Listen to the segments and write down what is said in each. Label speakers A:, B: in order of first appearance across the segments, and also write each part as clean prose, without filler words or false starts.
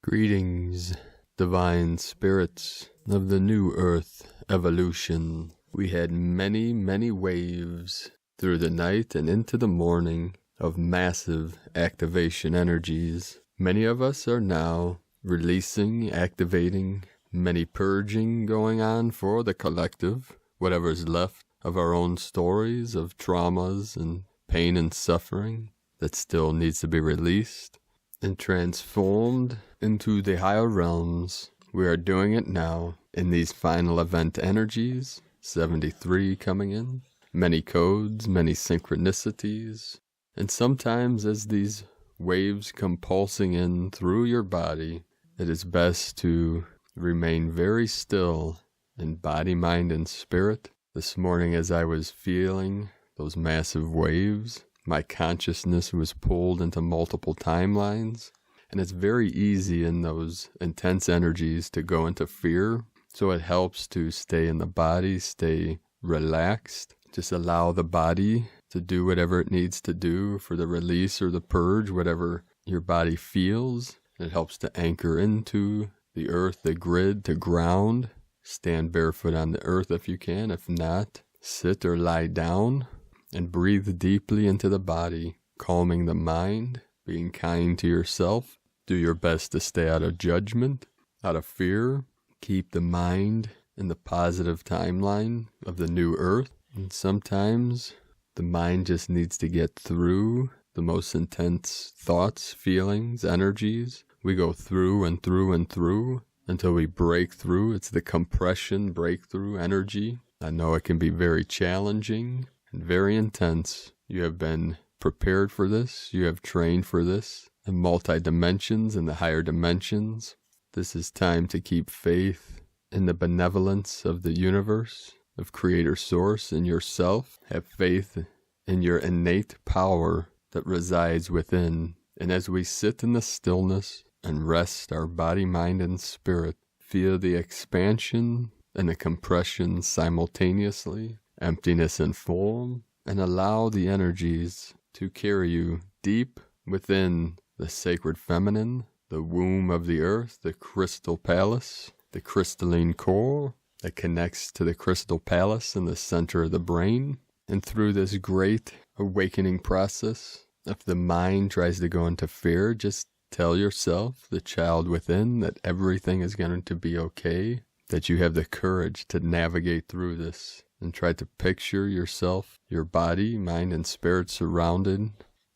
A: Greetings, divine spirits of the new earth evolution. We had many, many waves through the night and into the morning of massive activation energies. Many of us are now releasing, activating, many purging going on for the collective, whatever's left of our own stories of traumas and pain and suffering that still needs to be released and transformed into the higher realms. We are doing it now in these final event energies, 73 coming in, many codes, many synchronicities, and sometimes as these waves come pulsing in through your body, it is best to remain very still in body, mind, and spirit. This morning as I was feeling those massive waves, my consciousness was pulled into multiple timelines, and it's very easy in those intense energies to go into fear, so it helps to stay in the body, stay relaxed, just allow the body to do whatever it needs to do for the release or the purge, whatever your body feels. It helps to anchor into the earth, the grid, to ground. Stand barefoot on the earth if you can. If not, sit or lie down and breathe deeply into the body, calming the mind, being kind to yourself. Do your best to stay out of judgment, out of fear. Keep the mind in the positive timeline of the new earth. And sometimes the mind just needs to get through the most intense thoughts, feelings, energies. We go through and through and through until we break through. It's the compression breakthrough energy. I know it can be very challenging and very intense. You have been prepared for this. You have trained for this in multi-dimensions, in the higher dimensions. This is time to keep faith in the benevolence of the universe, of Creator Source, in yourself. Have faith in your innate power that resides within. And as we sit in the stillness and rest our body, mind, and spirit, feel the expansion and the compression simultaneously, emptiness and full, and allow the energies to carry you deep within the sacred feminine, the womb of the earth, the crystal palace, the crystalline core that connects to the crystal palace in the center of the brain. And through this great awakening process, if the mind tries to go into fear, just tell yourself, the child within, that everything is going to be okay, that you have the courage to navigate through this. And try to picture yourself, your body, mind, and spirit surrounded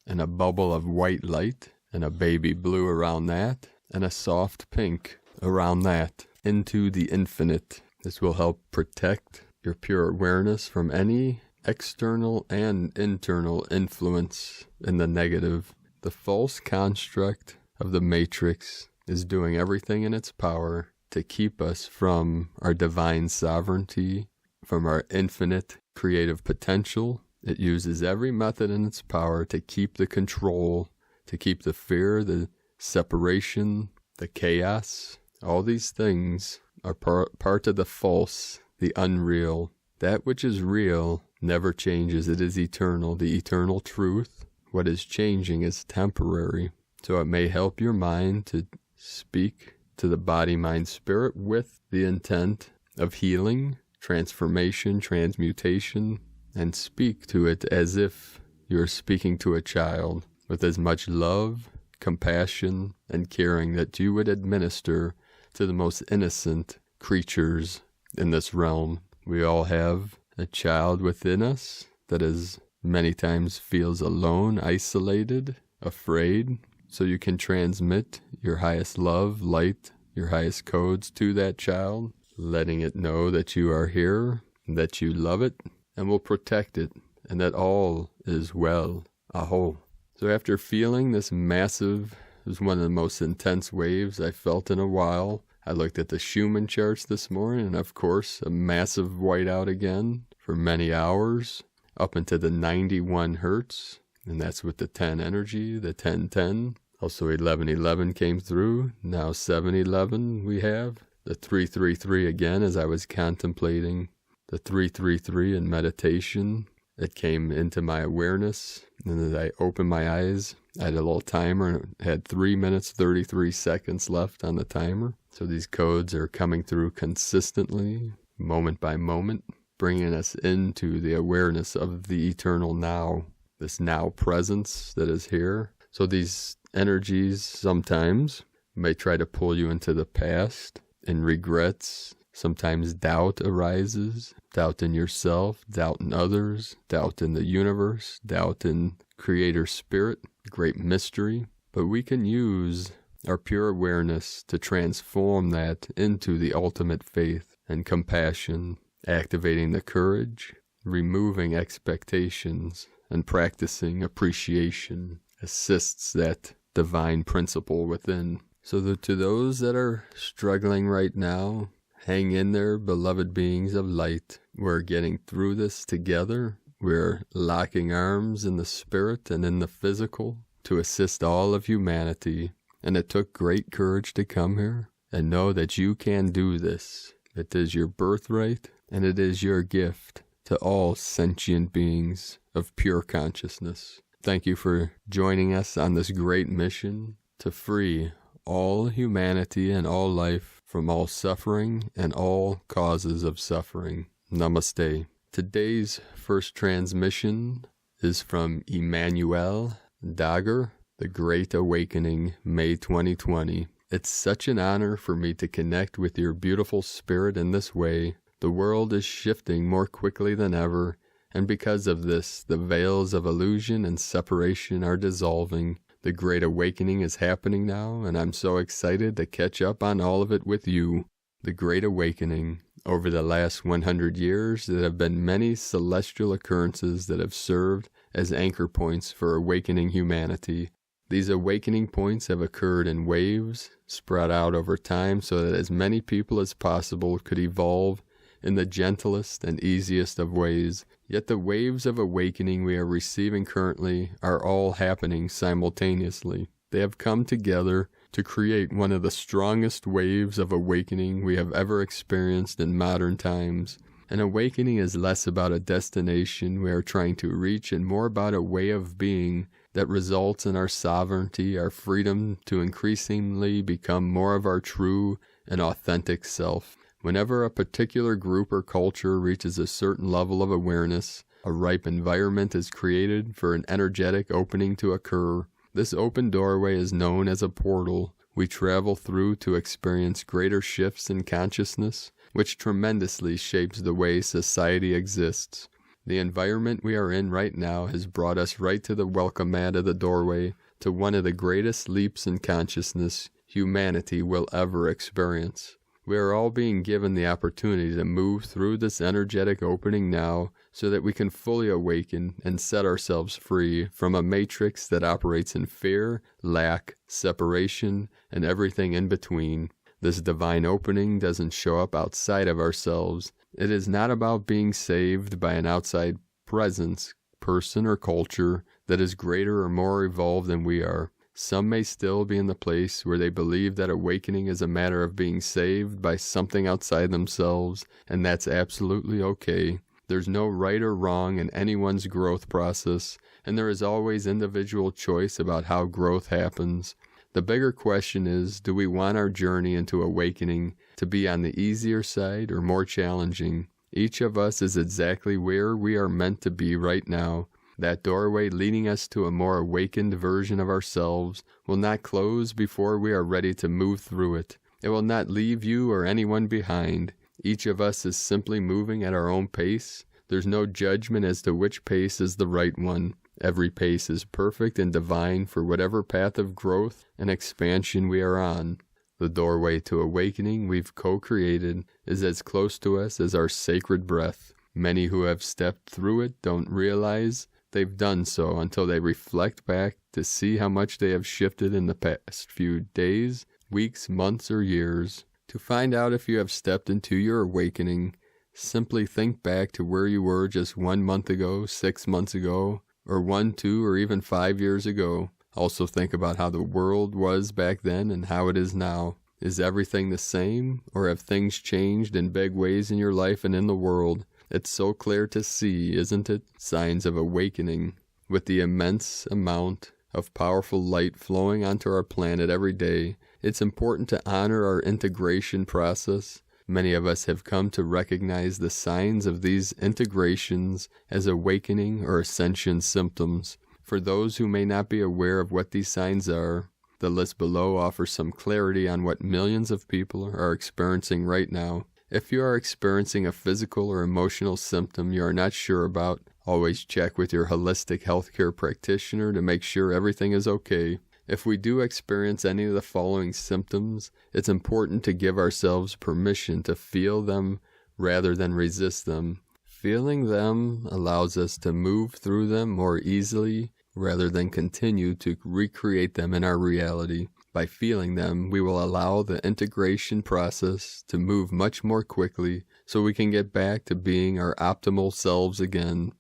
A: in a bubble of white light, and a baby blue around that, and a soft pink around that, into the infinite. This will help protect your pure awareness from any external and internal influence in the negative. The false construct of the matrix is doing everything in its power to keep us from our divine sovereignty, from our infinite creative potential. It uses every method in its power to keep the control, to keep the fear, the separation, the chaos. All these things are part of the false, the unreal. That which is real never changes. It is eternal, the eternal truth. What is changing is temporary. So it may help your mind to speak to the body, mind, spirit with the intent of healing, transformation, transmutation, and speak to it as if you're speaking to a child with as much love, compassion, and caring that you would administer to the most innocent creatures in this realm. We all have a child within us that is many times feels alone, isolated, afraid. So you can transmit your highest love, light, your highest codes to that child, letting it know that you are here, that you love it, and will protect it, and that all is well. Aho. So after feeling this massive, it was one of the most intense waves I felt in a while. I looked at the Schumann charts this morning, and of course, a massive whiteout again for many hours, up into the 91 hertz, and that's with the 10 energy, the 1010. Also 1111 came through, now 711 we have. The 333 again, as I was contemplating the 333 in meditation, it came into my awareness, and as I opened my eyes I had a little timer and it had 3 minutes, 33 seconds left on the timer. So these codes are coming through consistently, moment by moment, bringing us into the awareness of the eternal now, this now presence that is here. So these energies sometimes may try to pull you into the past and regrets. Sometimes doubt arises, doubt in yourself, doubt in others, doubt in the universe, doubt in Creator Spirit, great mystery. But we can use our pure awareness to transform that into the ultimate faith and compassion, activating the courage, removing expectations, and practicing appreciation assists that divine principle within. So that to those that are struggling right now, hang in there, beloved beings of light. We're getting through this together. We're locking arms in the spirit and in the physical to assist all of humanity. And it took great courage to come here and know that you can do this. It is your birthright and it is your gift to all sentient beings of pure consciousness. Thank you for joining us on this great mission to free all humanity and all life from all suffering and all causes of suffering. Namaste. Today's first transmission is from Emmanuel Dagger, The Great Awakening, May 2020. It's such an honor for me to connect with your beautiful spirit in this way. The world is shifting more quickly than ever, and because of this, the veils of illusion and separation are dissolving. The Great Awakening is happening now, and I'm so excited to catch up on all of it with you. The Great Awakening. Over the last 100 years, there have been many celestial occurrences that have served as anchor points for awakening humanity. These awakening points have occurred in waves, spread out over time so that as many people as possible could evolve in the gentlest and easiest of ways. Yet the waves of awakening we are receiving currently are all happening simultaneously. They have come together to create one of the strongest waves of awakening we have ever experienced in modern times. An awakening is less about a destination we are trying to reach and more about a way of being that results in our sovereignty, our freedom to increasingly become more of our true and authentic self. Whenever a particular group or culture reaches a certain level of awareness, a ripe environment is created for an energetic opening to occur. This open doorway is known as a portal we travel through to experience greater shifts in consciousness, which tremendously shapes the way society exists. The environment we are in right now has brought us right to the welcome mat of the doorway to one of the greatest leaps in consciousness humanity will ever experience. We are all being given the opportunity to move through this energetic opening now so that we can fully awaken and set ourselves free from a matrix that operates in fear, lack, separation, and everything in between. This divine opening doesn't show up outside of ourselves. It is not about being saved by an outside presence, person, or culture that is greater or more evolved than we are. Some may still be in the place where they believe that awakening is a matter of being saved by something outside themselves, and that's absolutely okay. There's no right or wrong in anyone's growth process, and there is always individual choice about how growth happens. The bigger question is, do we want our journey into awakening to be on the easier side or more challenging? Each of us is exactly where we are meant to be right now. That doorway leading us to a more awakened version of ourselves will not close before we are ready to move through it. It will not leave you or anyone behind. Each of us is simply moving at our own pace. There's no judgment as to which pace is the right one. Every pace is perfect and divine for whatever path of growth and expansion we are on. The doorway to awakening we've co-created is as close to us as our sacred breath. Many who have stepped through it don't realize they've done so until they reflect back to see how much they have shifted in the past few days, weeks, months, or years. To find out if you have stepped into your awakening, simply think back to where you were just 1 month ago, 6 months ago, or 1, 2, or even 5 years ago. Also think about how the world was back then and how it is now. Is everything the same, or have things changed in big ways in your life and in the world? It's so clear to see, isn't it? Signs of awakening. With the immense amount of powerful light flowing onto our planet every day, it's important to honor our integration process. Many of us have come to recognize the signs of these integrations as awakening or ascension symptoms. For those who may not be aware of what these signs are, the list below offers some clarity on what millions of people are experiencing right now. If you are experiencing a physical or emotional symptom you are not sure about, always check with your holistic healthcare practitioner to make sure everything is okay. If we do experience any of the following symptoms, it's important to give ourselves permission to feel them rather than resist them. Feeling them allows us to move through them more easily rather than continue to recreate them in our reality. By feeling them, we will allow the integration process to move much more quickly so we can get back to being our optimal selves again.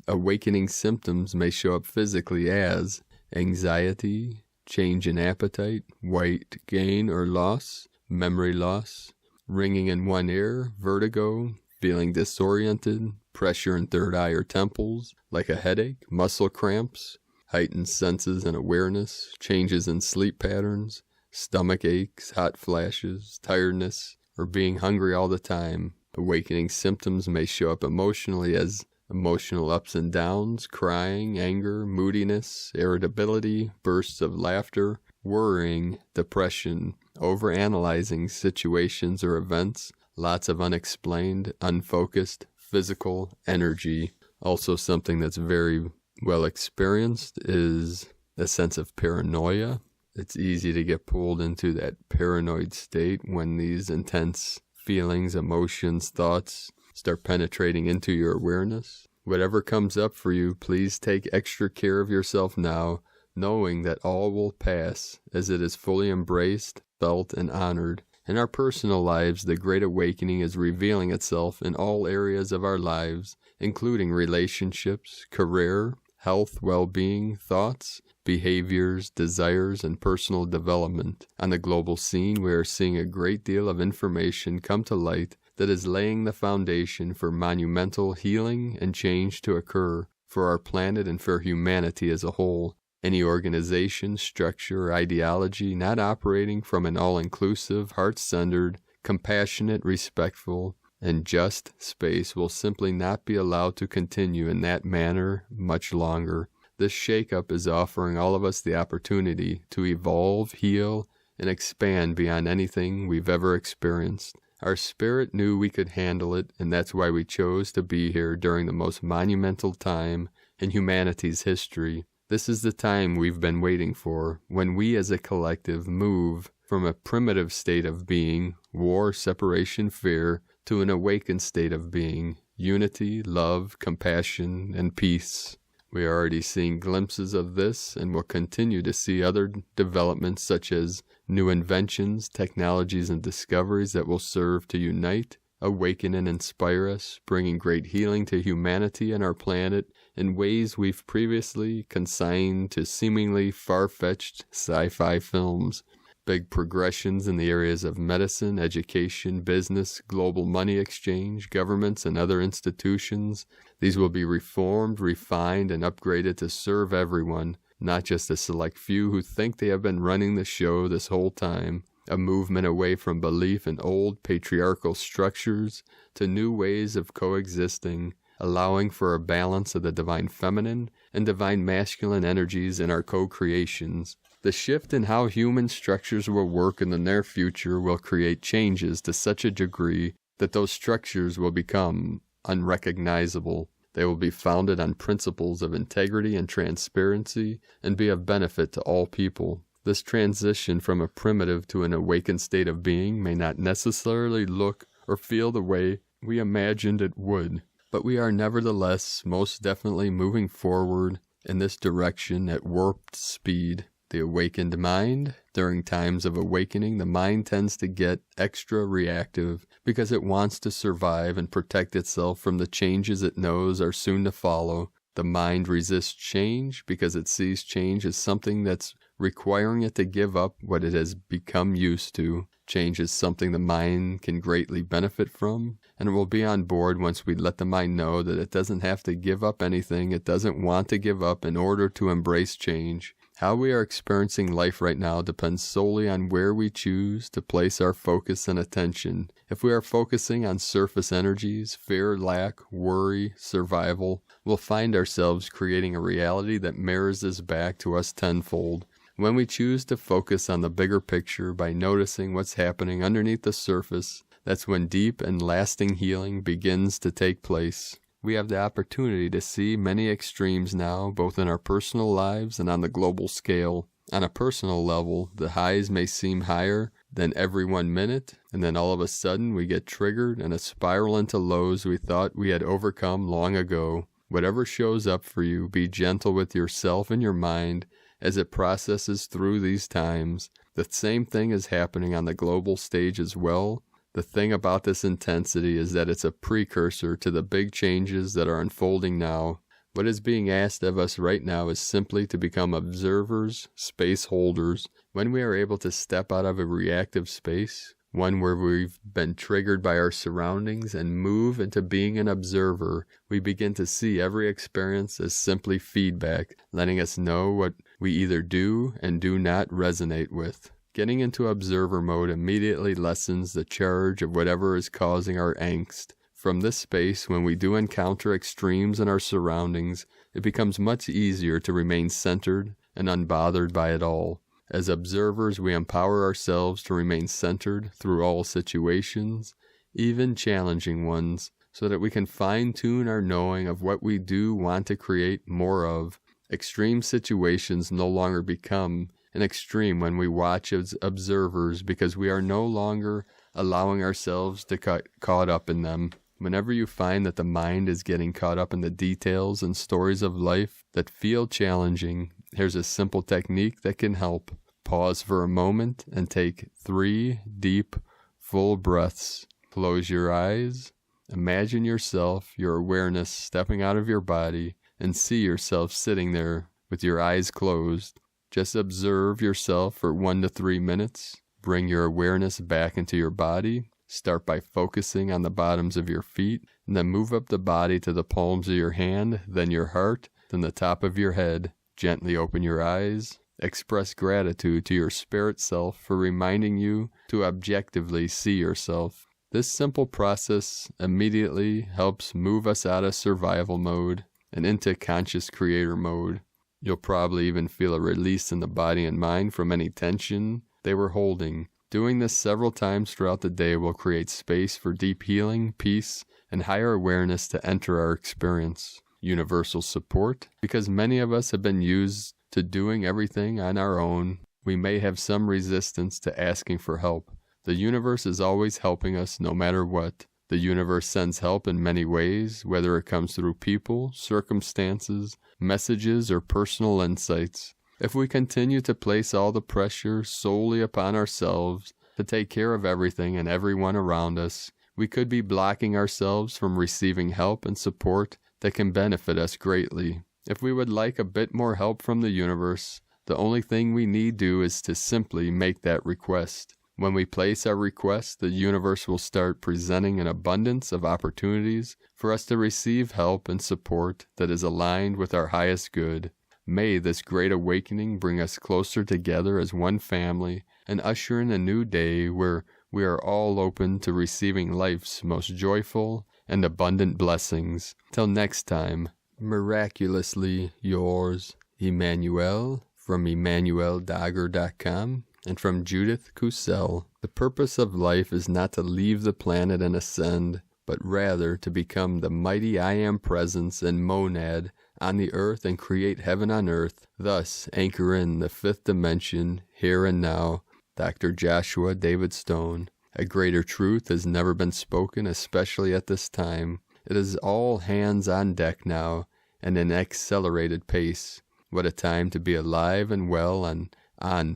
A: Awakening symptoms may show up physically as anxiety, change in appetite, weight gain or loss, memory loss, ringing in one ear, vertigo, feeling disoriented, pressure in third eye or temples, like a headache, muscle cramps, heightened senses and awareness, changes in sleep patterns, stomach aches, hot flashes, tiredness, or being hungry all the time. Awakening symptoms may show up emotionally as emotional ups and downs, crying, anger, moodiness, irritability, bursts of laughter, worrying, depression, overanalyzing situations or events, lots of unexplained, unfocused, physical energy. Also something that's very well experienced is a sense of paranoia. It's easy to get pulled into that paranoid state when these intense feelings, emotions, thoughts start penetrating into your awareness. Whatever comes up for you, please take extra care of yourself now, knowing that all will pass as it is fully embraced, felt, and honored. In our personal lives, the Great Awakening is revealing itself in all areas of our lives, including relationships, career, health, well-being, thoughts, behaviors, desires, and personal development. On the global scene, we are seeing a great deal of information come to light that is laying the foundation for monumental healing and change to occur for our planet and for humanity as a whole. Any organization, structure, or ideology not operating from an all-inclusive, heart-centered, compassionate, respectful, and just space will simply not be allowed to continue in that manner much longer. This shakeup is offering all of us the opportunity to evolve, heal, and expand beyond anything we've ever experienced. Our spirit knew we could handle it, and that's why we chose to be here during the most monumental time in humanity's history. This is the time we've been waiting for, when we as a collective move from a primitive state of being, war, separation, fear, to an awakened state of being, unity, love, compassion, and peace. We are already seeing glimpses of this and will continue to see other developments such as new inventions, technologies, and discoveries that will serve to unite, awaken, and inspire us, bringing great healing to humanity and our planet in ways we've previously consigned to seemingly far-fetched sci-fi films. Big progressions in the areas of medicine, education, business, global money exchange, governments, and other institutions. These will be reformed, refined, and upgraded to serve everyone, not just a select few who think they have been running the show this whole time. A movement away from belief in old patriarchal structures to new ways of coexisting, allowing for a balance of the divine feminine and divine masculine energies in our co-creations. The shift in how human structures will work in the near future will create changes to such a degree that those structures will become unrecognizable. They will be founded on principles of integrity and transparency and be of benefit to all people. This transition from a primitive to an awakened state of being may not necessarily look or feel the way we imagined it would, but we are nevertheless most definitely moving forward in this direction at warped speed. The awakened mind. During times of awakening, the mind tends to get extra reactive because it wants to survive and protect itself from the changes it knows are soon to follow. The mind resists change because it sees change as something that's requiring it to give up what it has become used to. Change is something the mind can greatly benefit from, and it will be on board once we let the mind know that it doesn't have to give up anything it doesn't want to give up in order to embrace change. How we are experiencing life right now depends solely on where we choose to place our focus and attention. If we are focusing on surface energies, fear, lack, worry, survival, we'll find ourselves creating a reality that mirrors this back to us tenfold. When we choose to focus on the bigger picture by noticing what's happening underneath the surface, that's when deep and lasting healing begins to take place. We have the opportunity to see many extremes now, both in our personal lives and on the global scale. On a personal level, the highs may seem higher than every 1 minute, and then all of a sudden we get triggered and a spiral into lows we thought we had overcome long ago. Whatever shows up for you, be gentle with yourself and your mind as it processes through these times. The same thing is happening on the global stage as well. The thing about this intensity is that it's a precursor to the big changes that are unfolding now. What is being asked of us right now is simply to become observers, space holders. When we are able to step out of a reactive space, one where we've been triggered by our surroundings, and move into being an observer, we begin to see every experience as simply feedback, letting us know what we either do and do not resonate with. Getting into observer mode immediately lessens the charge of whatever is causing our angst. From this space, when we do encounter extremes in our surroundings, it becomes much easier to remain centered and unbothered by it all. As observers, we empower ourselves to remain centered through all situations, even challenging ones, so that we can fine-tune our knowing of what we do want to create more of. Extreme situations no longer become an extreme when we watch as observers, because we are no longer allowing ourselves to get caught up in them. Whenever you find that the mind is getting caught up in the details and stories of life that feel challenging, here's a simple technique that can help. Pause for a moment and take 3 deep, full breaths. Close your eyes. Imagine yourself, your awareness, stepping out of your body, and see yourself sitting there with your eyes closed. Just observe yourself for 1 to 3 minutes. Bring your awareness back into your body. Start by focusing on the bottoms of your feet, and then move up the body to the palms of your hand, then your heart, then the top of your head. Gently open your eyes. Express gratitude to your spirit self for reminding you to objectively see yourself. This simple process immediately helps move us out of survival mode and into conscious creator mode. You'll probably even feel a release in the body and mind from any tension they were holding. Doing this several times throughout the day will create space for deep healing, peace, and higher awareness to enter our experience. Universal support. Because many of us have been used to doing everything on our own, we may have some resistance to asking for help. The universe is always helping us no matter what. The universe sends help in many ways, whether it comes through people, circumstances, messages, or personal insights. If we continue to place all the pressure solely upon ourselves to take care of everything and everyone around us, we could be blocking ourselves from receiving help and support that can benefit us greatly. If we would like a bit more help from the universe, the only thing we need do is to simply make that request. When we place our request, the universe will start presenting an abundance of opportunities for us to receive help and support that is aligned with our highest good. May this great awakening bring us closer together as one family and usher in a new day where we are all open to receiving life's most joyful and abundant blessings. Till next time, miraculously yours, Emmanuel, from EmmanuelDagger.com. And from Judith Kusel. The purpose of life is not to leave the planet and ascend, but rather to become the mighty I Am presence and monad on the earth and create heaven on earth, thus anchor in the 5th dimension, here and now. Dr. Joshua David Stone. A greater truth has never been spoken, especially at this time. It is all hands on deck now, and an accelerated pace. What a time to be alive and well on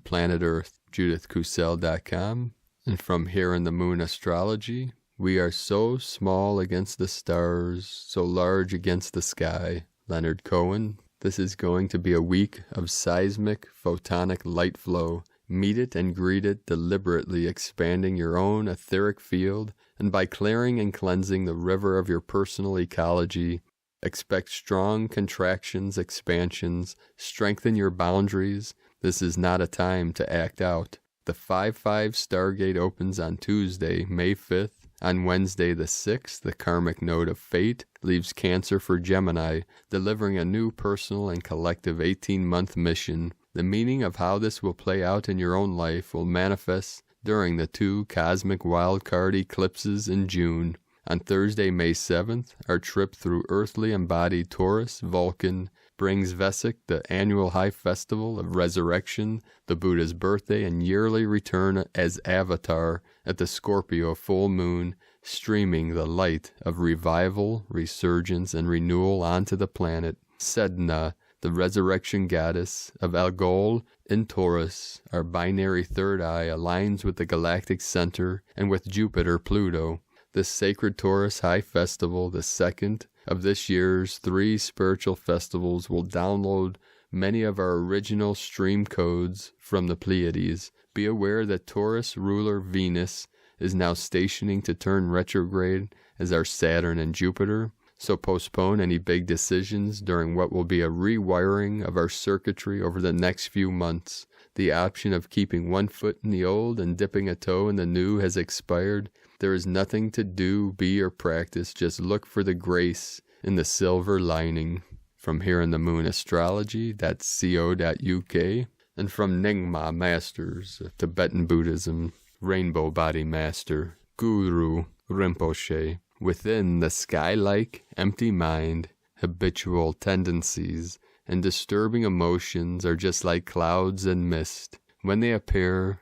A: planet Earth. JudithKusel.com. And from Here in the Moon Astrology, we are so small against the stars, so large against the sky. Leonard Cohen. This is going to be a week of seismic photonic light flow. Meet it and greet it, deliberately expanding your own etheric field, and by clearing and cleansing the river of your personal ecology, Expect strong contractions, expansions. Strengthen your boundaries. This is not a time to act out. The 5-5 Stargate opens on Tuesday, May 5th. On Wednesday the 6th, the karmic node of fate leaves Cancer for Gemini, delivering a new personal and collective 18-month mission. The meaning of how this will play out in your own life will manifest during the 2 cosmic wildcard eclipses in June. On Thursday, May 7th, our trip through earthly embodied Taurus, Vulcan, brings Vesic, the annual high festival of resurrection, the Buddha's birthday, and yearly return as Avatar at the Scorpio full moon, streaming the light of revival, resurgence, and renewal onto the planet. Sedna, the resurrection goddess of Algol in Taurus, our binary third eye, aligns with the galactic center and with Jupiter, Pluto. This sacred Taurus High Festival, the second of this year's 3 spiritual festivals, will download many of our original stream codes from the Pleiades. Be aware that Taurus ruler Venus is now stationing to turn retrograde as our Saturn and Jupiter, so postpone any big decisions during what will be a rewiring of our circuitry over the next few months. The option of keeping one foot in the old and dipping a toe in the new has expired. There is nothing to do, be, or practice. Just look for the grace in the silver lining. From Here in the Moon Astrology.co.uk and from Nyingma Masters of Tibetan Buddhism, Rainbow Body Master, Guru Rinpoche. Within the sky-like empty mind, habitual tendencies and disturbing emotions are just like clouds and mist. When they appear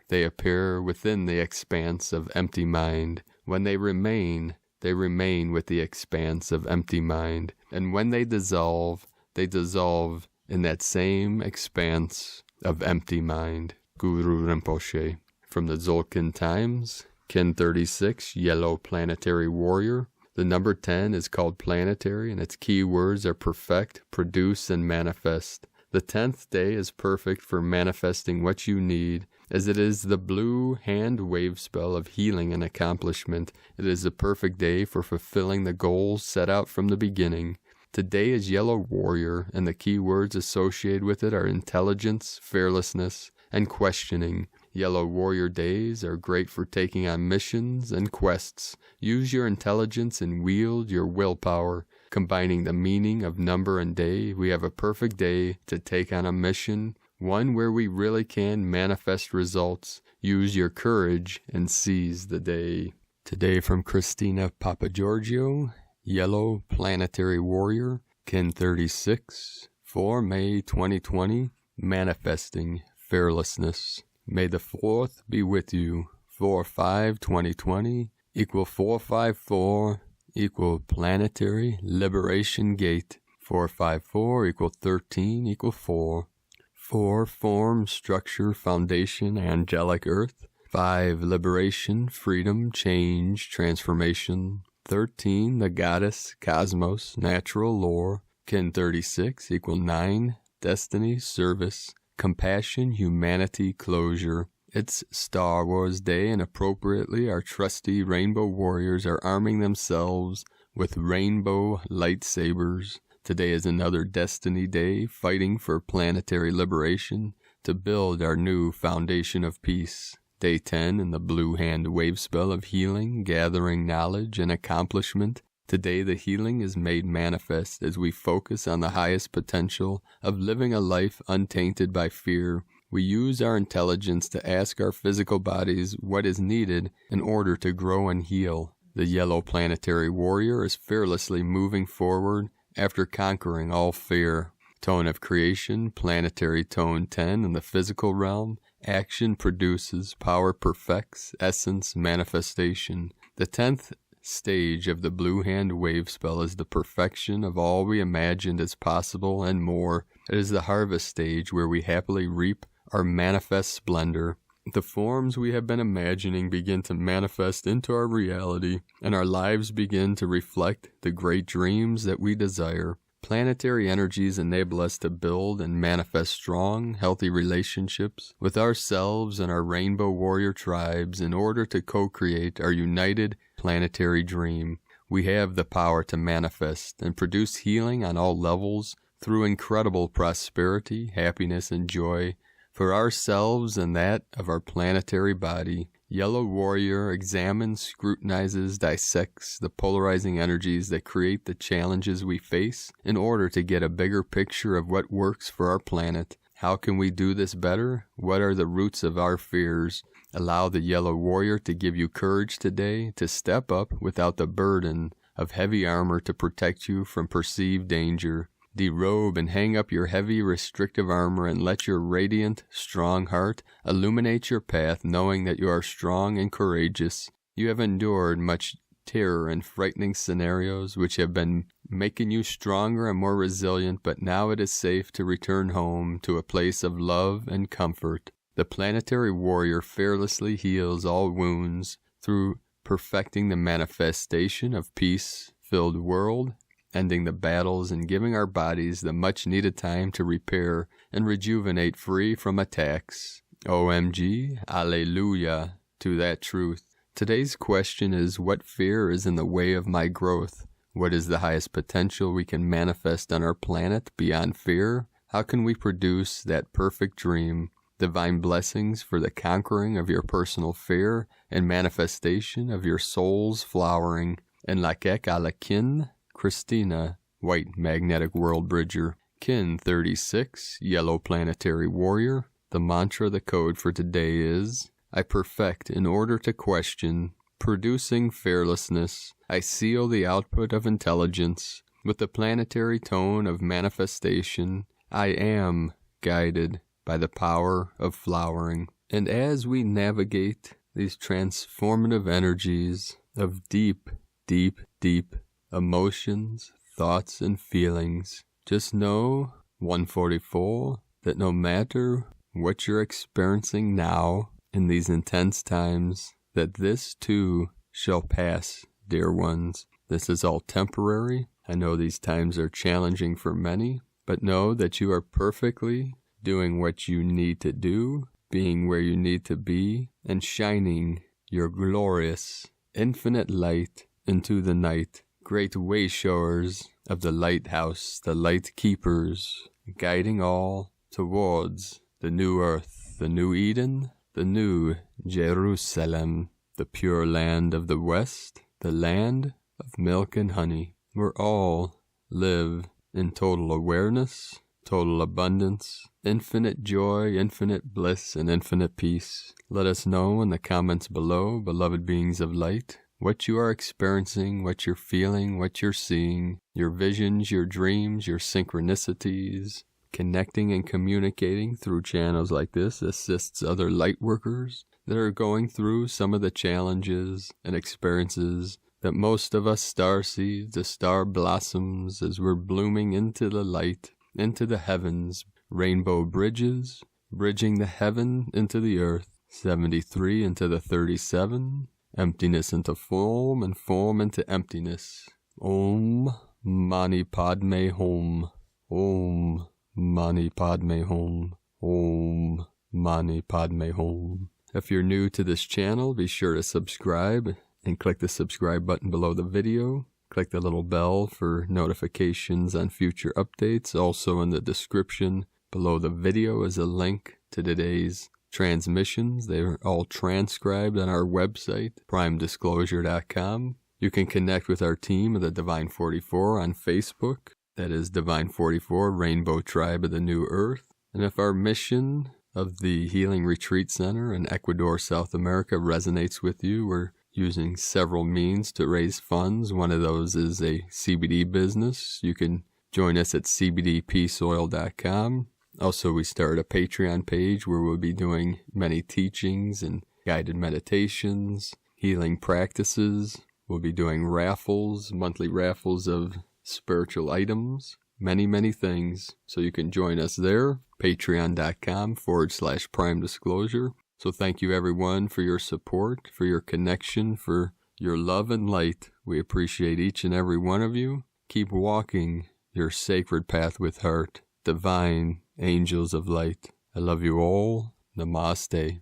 A: within the expanse of empty mind. When they remain with the expanse of empty mind. And when they dissolve in that same expanse of empty mind. Guru Rinpoche. From the Tzolk'in Times, Kin 36, Yellow Planetary Warrior. The number 10 is called Planetary, and its key words are perfect, produce, and manifest. The 10th day is perfect for manifesting what you need, as it is the blue hand wave spell of healing and accomplishment. It is the perfect day for fulfilling the goals set out from the beginning. Today is Yellow Warrior, and the key words associated with it are intelligence, fearlessness, and questioning. Yellow Warrior days are great for taking on missions and quests. Use your intelligence and wield your willpower. Combining the meaning of number and day, we have a perfect day to take on a mission, one where we really can manifest results. Use your courage and seize the day. Today from Christina Papagiorgio, Yellow Planetary Warrior, Kin 36, 4 May 2020, Manifesting Fearlessness. May the 4th be with you. 4/5/2020 equal 454 equal Planetary Liberation Gate. 454 equal 13 equal 4. 4 Form, Structure, Foundation, Angelic Earth. 5 Liberation, Freedom, Change, Transformation. 13 The Goddess, Cosmos, Natural Lore. Kin 36 equal 9 Destiny, Service, Compassion, Humanity, Closure. It's Star Wars Day, and appropriately our trusty Rainbow Warriors are arming themselves with rainbow lightsabers. Today is another Destiny Day, fighting for planetary liberation to build our new foundation of peace. Day 10 in the blue hand wave spell of healing, gathering knowledge and accomplishment. Today the healing is made manifest as we focus on the highest potential of living a life untainted by fear. We use our intelligence to ask our physical bodies what is needed in order to grow and heal. The Yellow Planetary Warrior is fearlessly moving forward after conquering all fear. Tone of Creation, Planetary Tone 10 in the physical realm. Action produces, power perfects, essence manifestation. The 10th stage of the blue hand wave spell is the perfection of all we imagined as possible and more. It is the harvest stage where we happily reap our manifest splendor. The forms we have been imagining begin to manifest into our reality, and our lives begin to reflect the great dreams that we desire. Planetary energies enable us to build and manifest strong, healthy relationships with ourselves and our Rainbow Warrior tribes in order to co-create our united planetary dream. We have the power to manifest and produce healing on all levels through incredible prosperity, happiness, and joy for ourselves and that of our planetary body. Yellow Warrior examines, scrutinizes, dissects the polarizing energies that create the challenges we face in order to get a bigger picture of what works for our planet. How can we do this better? What are the roots of our fears? Allow the Yellow Warrior to give you courage today to step up without the burden of heavy armor to protect you from perceived danger. Derobe and hang up your heavy restrictive armor and let your radiant, strong heart illuminate your path, knowing that you are strong and courageous. You have endured much terror and frightening scenarios which have been making you stronger and more resilient, but now it is safe to return home to a place of love and comfort. The Planetary Warrior fearlessly heals all wounds through perfecting the manifestation of peace-filled world, ending the battles and giving our bodies the much-needed time to repair and rejuvenate free from attacks. OMG, Alleluia to that truth. Today's question is, what fear is in the way of my growth? What is the highest potential we can manifest on our planet beyond fear? How can we produce that perfect dream? Divine blessings for the conquering of your personal fear and manifestation of your soul's flowering. En Icke a la kin, Christina, White Magnetic World Bridger. Kin 36, Yellow Planetary Warrior. The mantra, the code for today is, I perfect in order to question, producing fearlessness. I seal the output of intelligence with the planetary tone of manifestation. I am guided by the power of flowering. And as we navigate these transformative energies of deep, deep, deep emotions, thoughts, and feelings, just know, 144, that no matter what you're experiencing now in these intense times, that this too shall pass, dear ones. This is all temporary. I know these times are challenging for many, but know that you are perfectly doing what you need to do, being where you need to be, and shining your glorious, infinite light into the night. Great way showers of the lighthouse, the light keepers, guiding all towards the new earth, the new Eden, the new Jerusalem, the pure land of the West, the land of milk and honey, where all live in total awareness, total abundance, infinite joy, infinite bliss, and infinite peace. Let us know in the comments below, beloved beings of light, what you are experiencing, what you're feeling, what you're seeing, your visions, your dreams, your synchronicities. Connecting and communicating through channels like this assists other light workers that are going through some of the challenges and experiences that most of us starseeds, the star blossoms as we're blooming into the light, into the heavens, rainbow bridges, bridging the heaven into the earth, 73 into the 37, emptiness into form and form into emptiness. Om Mani Padme Hum. Om Mani Padme Hum. Om Mani Padme Hum. If you're new to this channel, be sure to subscribe and click the subscribe button below the video. Click the little bell for notifications on future updates. Also in the description below the video is a link to today's transmissions. They're all transcribed on our website, primedisclosure.com. You can connect with our team of the Divine 44 on Facebook. That is Divine 44, Rainbow Tribe of the New Earth. And if our mission of the Healing Retreat Center in Ecuador, South America resonates with you, we're using several means to raise funds. One of those is a CBD business. You can join us at cbdpeaceoil.com. Also, we started a Patreon page where we'll be doing many teachings and guided meditations, healing practices. We'll be doing raffles, monthly raffles of spiritual items, many, many things. So you can join us there, patreon.com/prime disclosure. So thank you everyone for your support, for your connection, for your love and light. We appreciate each and every one of you. Keep walking your sacred path with heart. Divine angels of light. I love you all. Namaste.